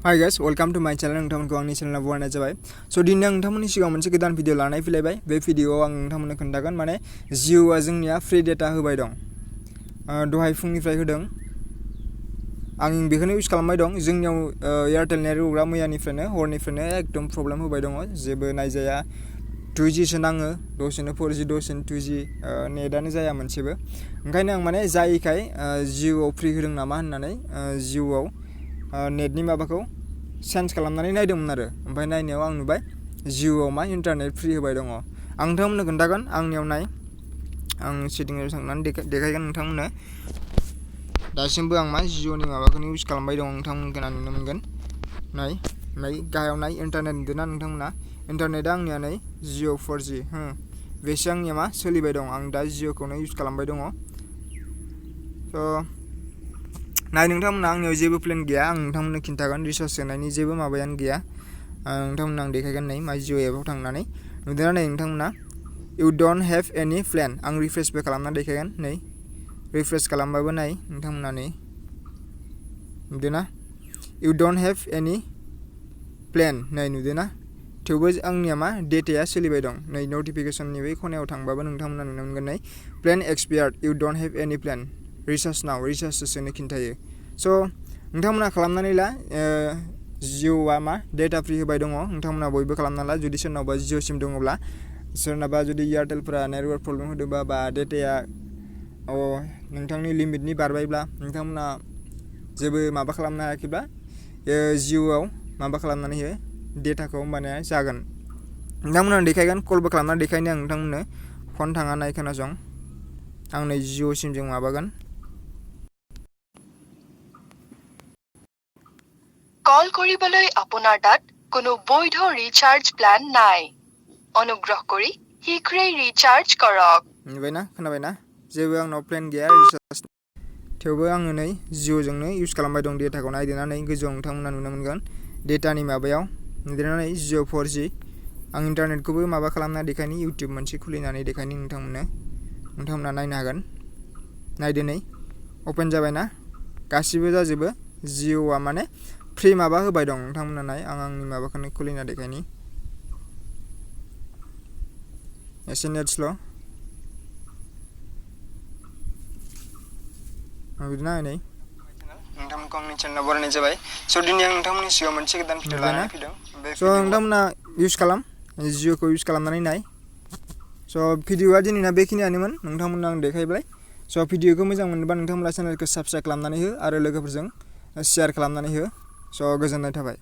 Hi guys, welcome to my channel. नोंथांमोनखौ आंनि चेनेलाव बरायनाय जाबाय। स' दिनै आं नोंथांमोननि सिगाङाव मोनसे गोदान भिडिअ लानानै फैलायबाय। बे भिडिअआव आं नोंथांमोननो खोन्थागोन माने जिअ'आ जोंनिया फ्रि डेटा होबाय दं। दहाय फुंनिफ्राय होदों। आं बेखौनो इउज खालामबाय दं। जोंनियाव एयारटेल नेटवर्कआ मैयानिफ्रायनो हरनिफ्रायनो एकदम प्रब्लेम होबाय दङ। जेबो नायजाया 2G सो नाङो, दसेनो 4G दसेनो 2G नेटआनो जाया मोनसेबो। ओंखायनो आं माने जायैखाय जिअ'आव फ्रि होदों नामा होननानै जिअ'आव नेटनि माबाखौ चेन्ज खालामनानै नायदोंमोन आरो ओमफ्राय नायनायाव आं नुबाय जिअ'आव मा इन्टारनेट फ्रि होबाय दङ। आं नोंथांमोननो खोन्थागोन आंनियाव नाय, आं सेटिंआव थांनानै देखायगोन नोंथांमोननो। दासिमबो आं मा जिअ'नि माबाखौनो इउज खालामबाय दं, नोंथांमोनखौ नुनो मोनगोन। नाय गाहायाव नाय इन्टारनेट नुदोंना नोंथांमोना? इन्टारनेटआ आंनिया नै जिअ' 4G बेसो आंनिया मा सोलिबाय दं। आं दा जिअ'खौनो इउज खालामबाय दङ। स' नाय नोंथांमोना, आंनियाव जेबो प्लेन गैया। आं नोंथांमोननो खिन्थागोन रिसार्ज सोनायनि जेबो माबायानो गैया। नोंथांमोननो आं देखायगोन नै मा जिअ' एपआव थांनानै नुदोंना नै नोंथांमोना U don't have any plan. आं रिफ्रेसबो खालामना देखायगोन नै, रिफ्रेस खालामबाबो नाय नोंथांमोना नै नुदोंना U don't have any plan नै नुदोंना? थेवबो आंनिया मा डेटाया सोलिबाय दं। नै नटिफिकेसननि बै खनायाव थांबाबो नोंथांमोना नुनो मोनगोन नै plan expired you don't have any plan recharge now, रिसार्जसो सोनो खिन्थायो। स' नोंथांमोना खालामनानै ला, जिअ'आ मा डेटा फ्रि होबाय दङ। नोंथांमोना बयबो खालामना ला। जुदि सोरनावबा जिअ' सिम दङब्ला, सोरनाबा जुदि एयारटेलफोरा नेटवर्क प्रब्लेम होदोंबा बा डेटाया नोंथांनि लिमिटनि बारबायब्ला, नोंथांमोना जेबो माबा खालामनो हायाखैब्ला जिअ'आव माबा खालामनानै हो डेटाखौ, होमबानिया जागोन। नोंथांमोना देखायगोन, कलबो खालामनानै देखायनो आं नोंथांमोननो। फन थाङा नाय खोनासं, आं नै जिअ' सिमजों माबागोन। কল কৰিবলৈ আপোনাৰ তাত কোনো বৈধ ৰিচাৰ্জ প্লান নাই। অনুগ্ৰহ কৰি শীঘ্ৰেই ৰিচাৰ্জ কৰক। नुबायना, खोनाबायना? जेबो आंनाव प्लेन गैया रिचार्ज, थेवबो आङो नै जिअ'जोंनो इउज खालामबाय दं डेटाखौ। नायदोंना नै गोजौआव नोंथांमोना नुनो मोनगोन डेटानि माबायाव नुदोंना नै जिअ' 4G। आं इन्टारनेटखौबो माबा खालामना देखायनि, इउटुब मोनसे खुलिनानै देखायनि नोंथांमोननो। नोंथांमोना नायनो हागोन। नायदो नै अपेन जाबायना, गासिबो जाजोबो। जिअ'आ माने फ्रि माबा होबाय दं। नोंथांमोना नाय, आं आंनि माबाखौनो खुलिना देखायनि। एसे नेट स्ल' बिदिनो नै नोंथांमोनखौ आंनि चेनेलाव बरायनाय जाबाय। स' दिनै आं नोंथांमोननि सिगाङाव मोनसे गोदान भिडिअ लानानै फैदों। स' नोंथांमोना इउज खालाम, जिअ'खौ इउज खालामनानै नाय। स' भिडिअआ दिनैना बेखिनियानोमोन, नोंथांमोननो आं देखायबाय। स' भिडिअखौ मोजां मोनोबा नोंथांमोना चेनेलखौ साबस्क्राइब खालामनानै हो आरो लोगोफोरजों शेयार खालामनानै हो। स' गोजोननाय थाबाय।